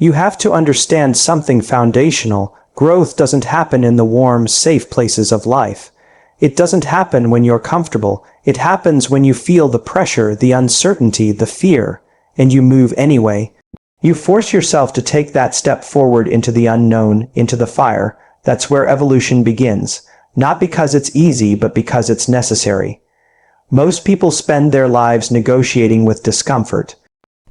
You have to understand something foundational. Growth doesn't happen in the warm, safe places of life. It doesn't happen when you're comfortable. It happens when you feel the pressure, the uncertainty, the fear, and you move anyway. You force yourself to take that step forward into the unknown, into the fire. That's where evolution begins. Not because it's easy, but because it's necessary. Most people spend their lives negotiating with discomfort.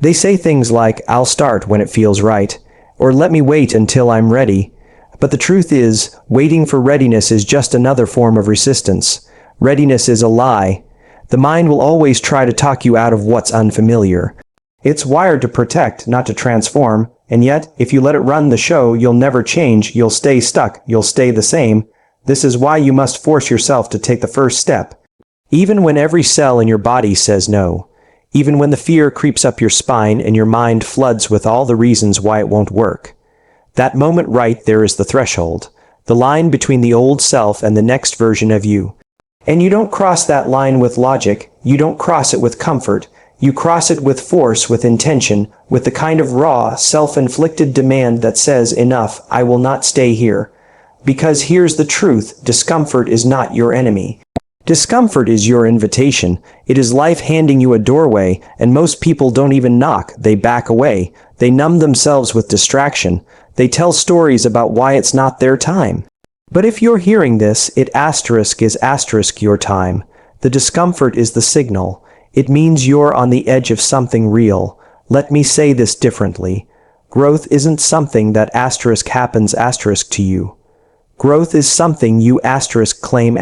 They say things like, "I'll start when it feels right," or "let me wait until I'm ready." But the truth is, waiting for readiness is just another form of resistance. Readiness is a lie. The mind will always try to talk you out of what's unfamiliar. It's wired to protect, not to transform, and yet, if you let it run the show, you'll never change, you'll stay stuck, you'll stay the same. This is why you must force yourself to take the first step. Even when every cell in your body says no. Even when the fear creeps up your spine and your mind floods with all the reasons why it won't work. That moment right there is the threshold, the line between the old self and the next version of you. And you don't cross that line with logic, you don't cross it with comfort, you cross it with force, with intention, with the kind of raw, self-inflicted demand that says, "Enough, I will not stay here." Because here's the truth, discomfort is not your enemy. Discomfort is your invitation. It is life handing you a doorway, and most people don't even knock, they back away. They numb themselves with distraction. They tell stories about why it's not their time. But if you're hearing this, it is your time. The discomfort is the signal. It means you're on the edge of something real. Let me say this differently. Growth isn't something that happens to you. Growth is something you claim .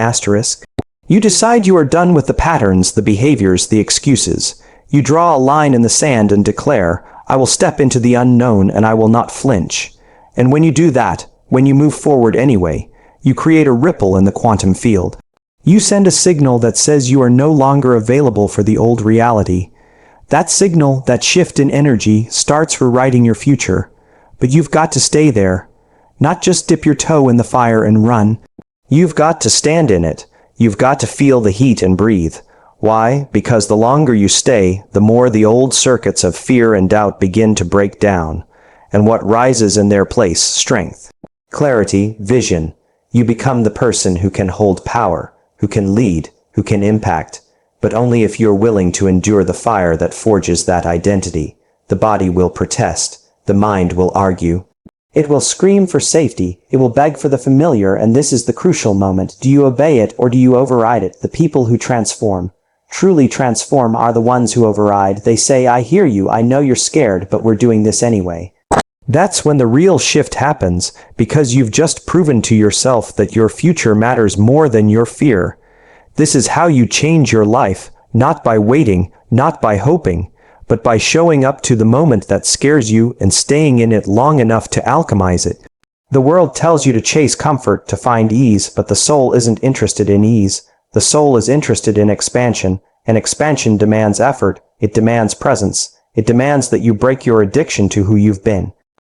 You decide you are done with the patterns, the behaviors, the excuses. You draw a line in the sand and declare, "I will step into the unknown and I will not flinch." And when you do that, when you move forward anyway, you create a ripple in the quantum field. You send a signal that says you are no longer available for the old reality. That signal, that shift in energy, starts rewriting your future. But you've got to stay there. Not just dip your toe in the fire and run. You've got to stand in it. You've got to feel the heat and breathe. Why? Because the longer you stay, the more the old circuits of fear and doubt begin to break down. And what rises in their place? Strength, clarity, vision. You become the person who can hold power, who can lead, who can impact. But only if you're willing to endure the fire that forges that identity. The body will protest. The mind will argue. It will scream for safety, it will beg for the familiar, and this is the crucial moment. Do you obey it or do you override it? The people who transform, truly transform, are the ones who override. They say, "I hear you, I know you're scared, but we're doing this anyway." That's when the real shift happens, because you've just proven to yourself that your future matters more than your fear. This is how you change your life, not by waiting, not by hoping, but by showing up to the moment that scares you and staying in it long enough to alchemize it. The world tells you to chase comfort, to find ease, but the soul isn't interested in ease. The soul is interested in expansion, and expansion demands effort, it demands presence, it demands that you break your addiction to who you've been.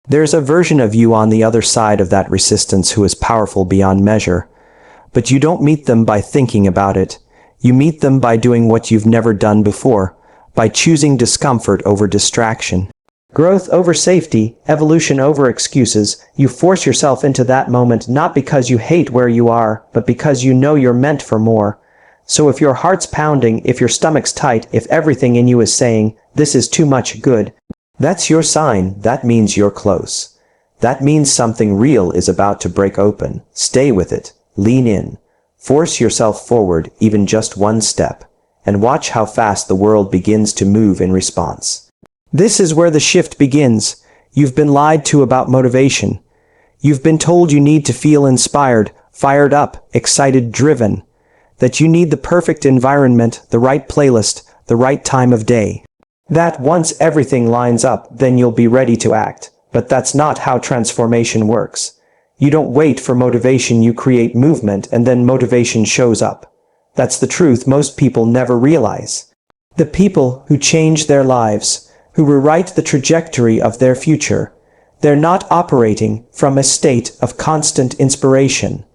There's a version of you on the other side of that resistance who is powerful beyond measure. But you don't meet them by thinking about it. You meet them by doing what you've never done before. By choosing discomfort over distraction. Growth over safety, evolution over excuses. You force yourself into that moment not because you hate where you are, but because you know you're meant for more. So if your heart's pounding, if your stomach's tight, if everything in you is saying, "This is too much good," that's your sign. That means you're close. That means something real is about to break open. Stay with it. Lean in. Force yourself forward, even just one step. And watch how fast the world begins to move in response. This is where the shift begins. You've been lied to about motivation. You've been told you need to feel inspired, fired up, excited, driven. That you need the perfect environment, the right playlist, the right time of day. That once everything lines up, then you'll be ready to act. But that's not how transformation works. You don't wait for motivation, you create movement, and then motivation shows up. That's the truth most people never realize. The people who change their lives, who rewrite the trajectory of their future, they're not operating from a state of constant inspiration.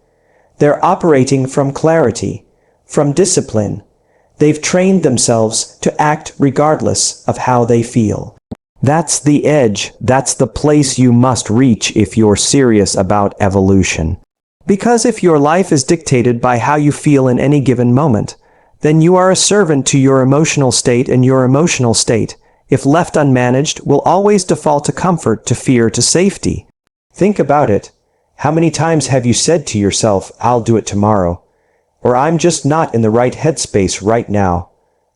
They're operating from clarity, from discipline. They've trained themselves to act regardless of how they feel. That's the edge, that's the place you must reach if you're serious about evolution. Because if your life is dictated by how you feel in any given moment, then you are a servant to your emotional state, and your emotional state, if left unmanaged, will always default to comfort, to fear, to safety. Think about it. How many times have you said to yourself, "I'll do it tomorrow," or "I'm just not in the right headspace right now"?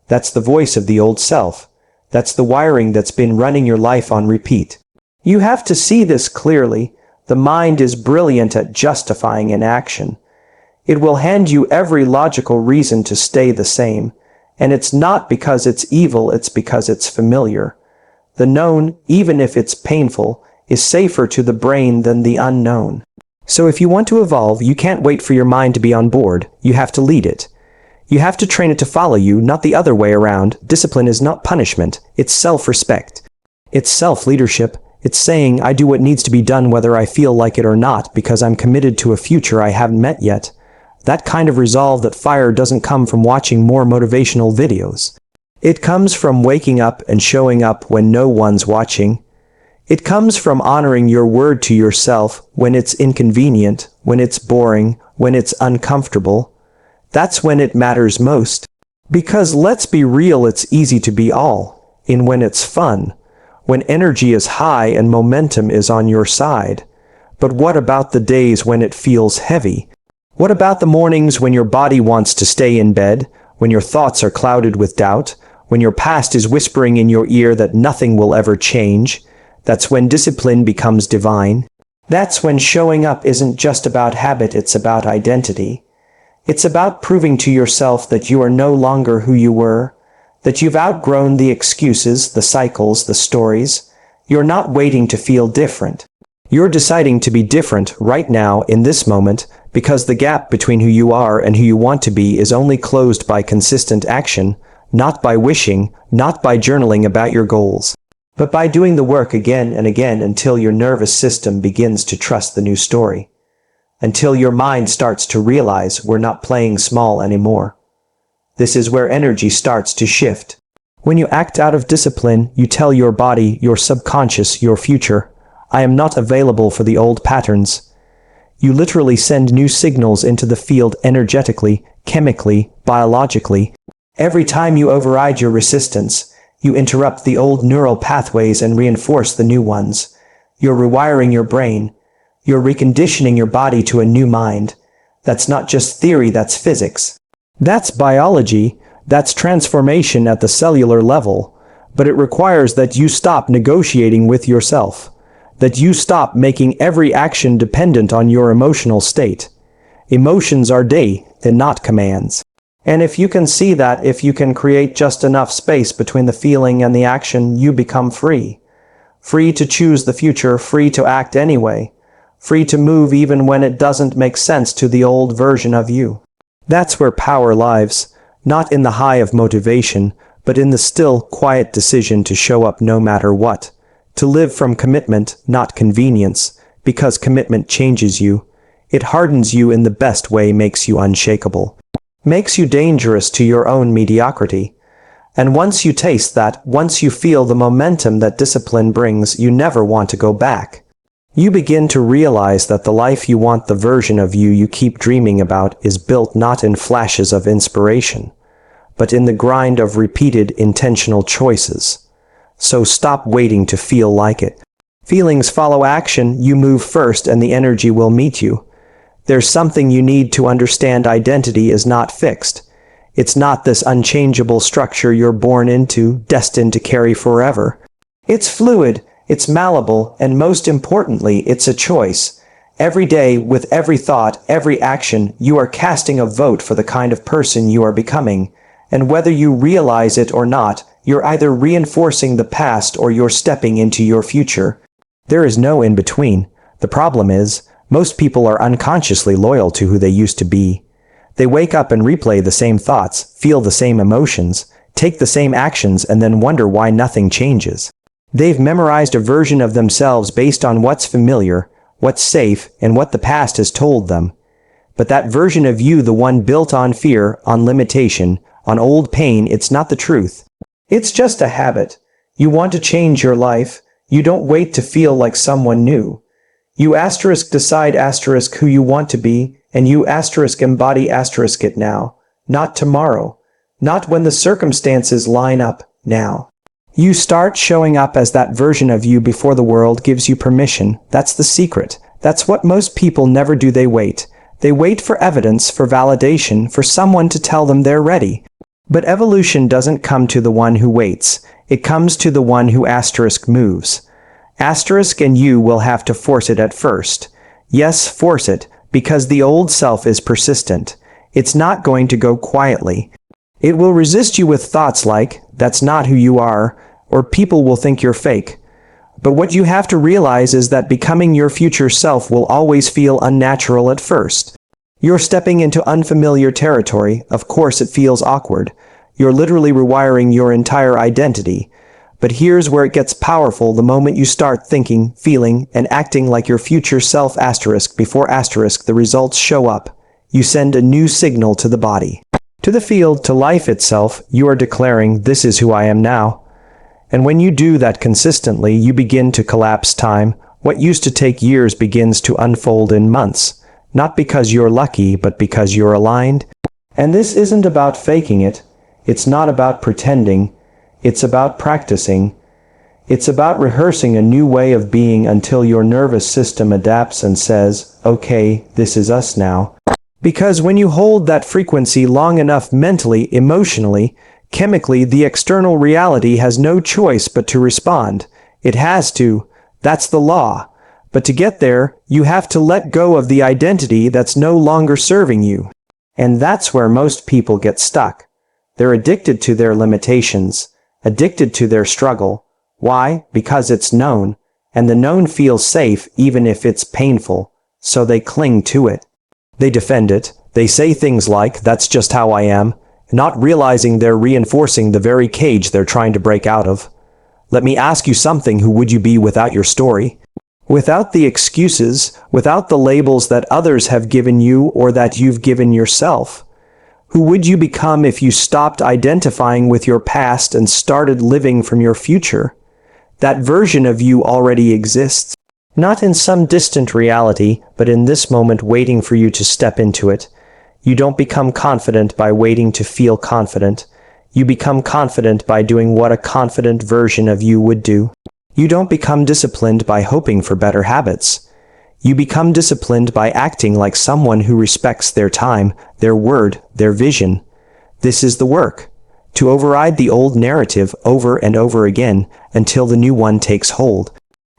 That's the voice of the old self. That's the wiring that's been running your life on repeat. You have to see this clearly. The mind is brilliant at justifying inaction. It will hand you every logical reason to stay the same, and it's not because it's evil, it's because it's familiar. The known, even if it's painful, is safer to the brain than the unknown. So if you want to evolve, you can't wait for your mind to be on board. You have to lead it. You have to train it to follow you, not the other way around. Discipline is not punishment, it's self-respect. It's self-leadership. It's saying, I do what needs to be done whether I feel like it or not, because I'm committed to a future I haven't met yet. That kind of resolve, that fire, doesn't come from watching more motivational videos. It comes from waking up and showing up when no one's watching. It comes from honoring your word to yourself when it's inconvenient, when it's boring, when it's uncomfortable. That's when it matters most. Because let's be real, it's easy to be all in when it's fun, when energy is high and momentum is on your side. But what about the days when it feels heavy? What about the mornings when your body wants to stay in bed, when your thoughts are clouded with doubt, when your past is whispering in your ear that nothing will ever change? That's when discipline becomes divine. That's when showing up isn't just about habit, it's about identity. It's about proving to yourself that you are no longer who you were, that you've outgrown the excuses, the cycles, the stories. You're not waiting to feel different. You're deciding to be different right now, in this moment, because the gap between who you are and who you want to be is only closed by consistent action, not by wishing, not by journaling about your goals, but by doing the work again and again until your nervous system begins to trust the new story. Until your mind starts to realize we're not playing small anymore. This is where energy starts to shift. When you act out of discipline, you tell your body, your subconscious, your future, I am not available for the old patterns. You literally send new signals into the field energetically, chemically, biologically. Every time you override your resistance, you interrupt the old neural pathways and reinforce the new ones. You're rewiring your brain. You're reconditioning your body to a new mind. That's not just theory, that's physics. That's biology, that's transformation at the cellular level. But it requires that you stop negotiating with yourself. That you stop making every action dependent on your emotional state. Emotions are they're not commands. And if you can see that, if you can create just enough space between the feeling and the action, you become free. Free to choose the future, free to act anyway. Free to move even when it doesn't make sense to the old version of you. That's where power lies, not in the high of motivation, but in the still, quiet decision to show up no matter what. To live from commitment, not convenience, because commitment changes you. It hardens you in the best way, makes you unshakable. Makes you dangerous to your own mediocrity. And once you taste that, once you feel the momentum that discipline brings, you never want to go back. You begin to realize that the life you want, the version of you you keep dreaming about, is built not in flashes of inspiration, but in the grind of repeated intentional choices. So stop waiting to feel like it. Feelings follow action, you move first and the energy will meet you. There's something you need to understand: identity is not fixed. It's not this unchangeable structure you're born into, destined to carry forever. It's fluid. It's malleable, and most importantly, it's a choice. Every day, with every thought, every action, you are casting a vote for the kind of person you are becoming. And whether you realize it or not, you're either reinforcing the past or you're stepping into your future. There is no in between. The problem is, most people are unconsciously loyal to who they used to be. They wake up and replay the same thoughts, feel the same emotions, take the same actions, and then wonder why nothing changes. They've memorized a version of themselves based on what's familiar, what's safe, and what the past has told them. But that version of you, the one built on fear, on limitation, on old pain, it's not the truth. It's just a habit. You want to change your life. You don't wait to feel like someone new. You decide who you want to be, and you embody it now. Not tomorrow. Not when the circumstances line up, now. You start showing up as that version of you before the world gives you permission. That's the secret. That's what most people never do. They wait. They wait for evidence, for validation, for someone to tell them they're ready. But evolution doesn't come to the one who waits. It comes to the one who moves. And you will have to force it at first. Yes, force it, because the old self is persistent. It's not going to go quietly. It will resist you with thoughts like, that's not who you are, or people will think you're fake. But what you have to realize is that becoming your future self will always feel unnatural at first. You're stepping into unfamiliar territory. Of course it feels awkward. You're literally rewiring your entire identity. But here's where it gets powerful: the moment you start thinking, feeling, and acting like your future self before the results show up. You send a new signal to the body. To the field, to life itself. You are declaring, this is who I am now. And when you do that consistently, you begin to collapse time. What used to take years begins to unfold in months. Not because you're lucky, but because you're aligned. And this isn't about faking it. It's not about pretending. It's about practicing. It's about rehearsing a new way of being until your nervous system adapts and says, okay, this is us now. Because when you hold that frequency long enough mentally, emotionally, chemically, the external reality has no choice but to respond. It has to. That's the law. But to get there, you have to let go of the identity that's no longer serving you. And that's where most people get stuck. They're addicted to their limitations, addicted to their struggle. Why? Because it's known, and the known feels safe even if it's painful, so they cling to it. They defend it. They say things like, that's just how I am, not realizing they're reinforcing the very cage they're trying to break out of. Let me ask you something: who would you be without your story? Without the excuses, without the labels that others have given you or that you've given yourself? Who would you become if you stopped identifying with your past and started living from your future? That version of you already exists. Not in some distant reality, but in this moment, waiting for you to step into it. You don't become confident by waiting to feel confident. You become confident by doing what a confident version of you would do. You don't become disciplined by hoping for better habits. You become disciplined by acting like someone who respects their time, their word, their vision. This is the work. To override the old narrative over and over again until the new one takes hold.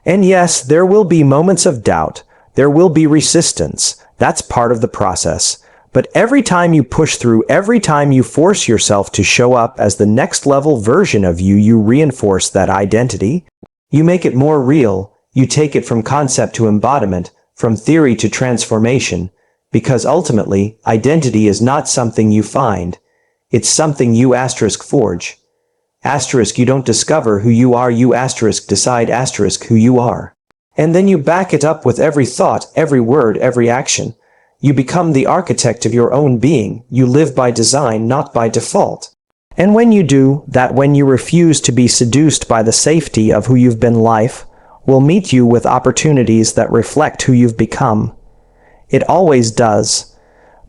And yes, there will be moments of doubt. There will be resistance. That's part of the process. But every time you push through, every time you force yourself to show up as the next level version of you, you reinforce that identity. You make it more real. You take it from concept to embodiment, from theory to transformation. Because ultimately, identity is not something you find. It's something you forge. You don't discover who you are, you decide who you are. And then you back it up with every thought, every word, every action. You become the architect of your own being. You live by design, not by default. And when you do that, when you refuse to be seduced by the safety of who you've been, life will meet you with opportunities that reflect who you've become. It always does.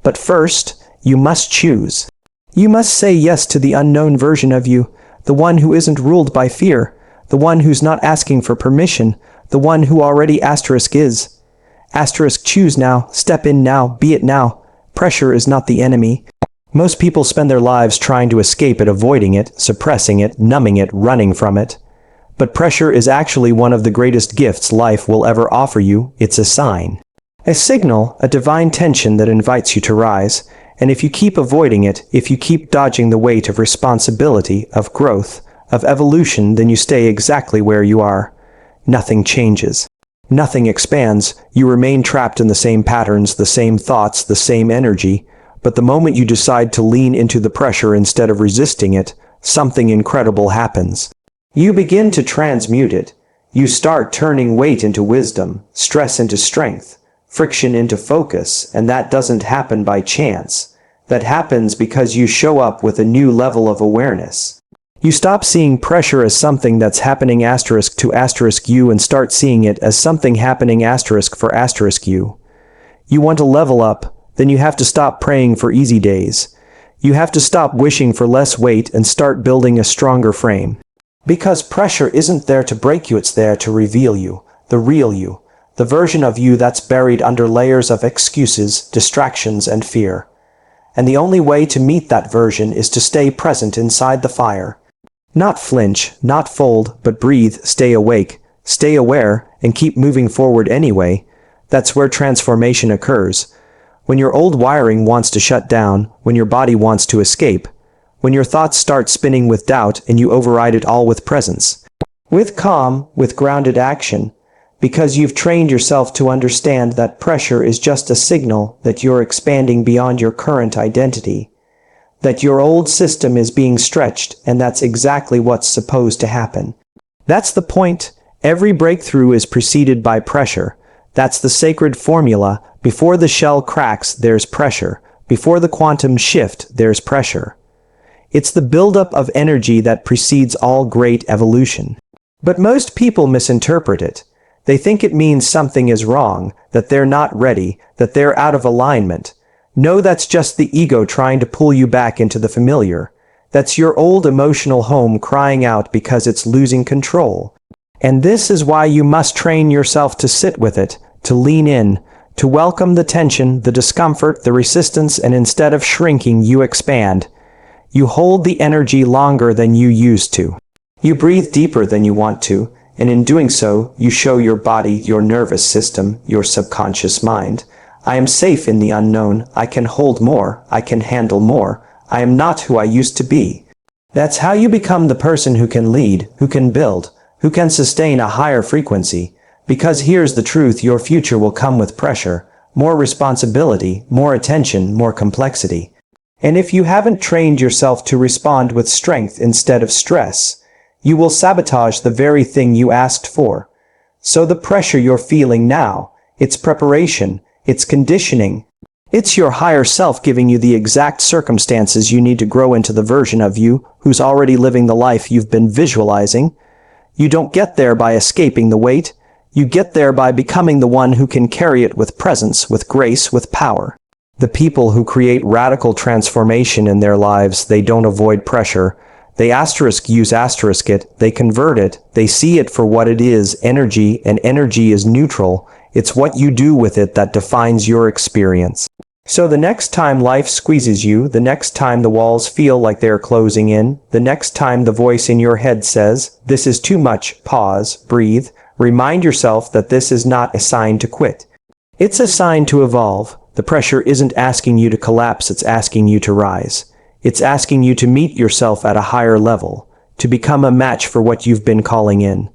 But first, you must choose. You must say yes to the unknown version of you. The one who isn't ruled by fear, the one who's not asking for permission, the one who already is. Choose now, step in now, be it now. Pressure is not the enemy. Most people spend their lives trying to escape it, avoiding it, suppressing it, numbing it, running from it. But pressure is actually one of the greatest gifts life will ever offer you. It's a sign. A signal, a divine tension that invites you to rise. And if you keep avoiding it, if you keep dodging the weight of responsibility, of growth, of evolution, then you stay exactly where you are. Nothing changes. Nothing expands. You remain trapped in the same patterns, the same thoughts, the same energy. But the moment you decide to lean into the pressure instead of resisting it, something incredible happens. You begin to transmute it. You start turning weight into wisdom, stress into strength, friction into focus, and that doesn't happen by chance. That happens because you show up with a new level of awareness. You stop seeing pressure as something that's happening to you and start seeing it as something happening for you. You want to level up, then you have to stop praying for easy days. You have to stop wishing for less weight and start building a stronger frame. Because pressure isn't there to break you, it's there to reveal you, the real you, the version of you that's buried under layers of excuses, distractions, and fear. And the only way to meet that version is to stay present inside the fire. Not flinch, not fold, but breathe, stay awake, stay aware, and keep moving forward anyway. That's where transformation occurs. When your old wiring wants to shut down, when your body wants to escape, when your thoughts start spinning with doubt and you override it all with presence. With calm, with grounded action, because you've trained yourself to understand that pressure is just a signal that you're expanding beyond your current identity. That your old system is being stretched, and that's exactly what's supposed to happen. That's the point. Every breakthrough is preceded by pressure. That's the sacred formula. Before the shell cracks, there's pressure. Before the quantum shift, there's pressure. It's the buildup of energy that precedes all great evolution. But most people misinterpret it. They think it means something is wrong, that they're not ready, that they're out of alignment. No, that's just the ego trying to pull you back into the familiar. That's your old emotional home crying out because it's losing control. And this is why you must train yourself to sit with it, to lean in, to welcome the tension, the discomfort, the resistance, and instead of shrinking, you expand. You hold the energy longer than you used to. You breathe deeper than you want to, and in doing so, you show your body, your nervous system, your subconscious mind, I am safe in the unknown, I can hold more, I can handle more, I am not who I used to be. That's how you become the person who can lead, who can build, who can sustain a higher frequency. Because here's the truth, your future will come with pressure, more responsibility, more attention, more complexity. And if you haven't trained yourself to respond with strength instead of stress, you will sabotage the very thing you asked for. So the pressure you're feeling now, it's preparation, it's conditioning. It's your higher self giving you the exact circumstances you need to grow into the version of you who's already living the life you've been visualizing. You don't get there by escaping the weight. You get there by becoming the one who can carry it with presence, with grace, with power. The people who create radical transformation in their lives, they don't avoid pressure. They use it, they convert it, they see it for what it is, energy, and energy is neutral. It's what you do with it that defines your experience. So the next time life squeezes you, the next time the walls feel like they're closing in, the next time the voice in your head says, "This is too much," pause, breathe, remind yourself that this is not a sign to quit. It's a sign to evolve. The pressure isn't asking you to collapse, it's asking you to rise. It's asking you to meet yourself at a higher level, to become a match for what you've been calling in.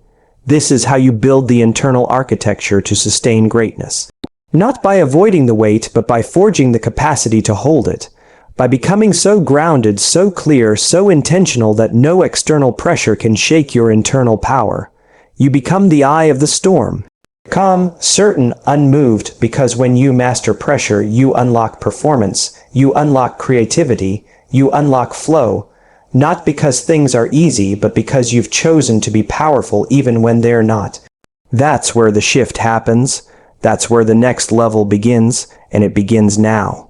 This is how you build the internal architecture to sustain greatness. Not by avoiding the weight, but by forging the capacity to hold it. By becoming so grounded, so clear, so intentional that no external pressure can shake your internal power. You become the eye of the storm. Calm, certain, unmoved, because when you master pressure, you unlock performance, you unlock creativity, you unlock flow. Not because things are easy, but because you've chosen to be powerful even when they're not. That's where the shift happens. That's where the next level begins, and it begins now.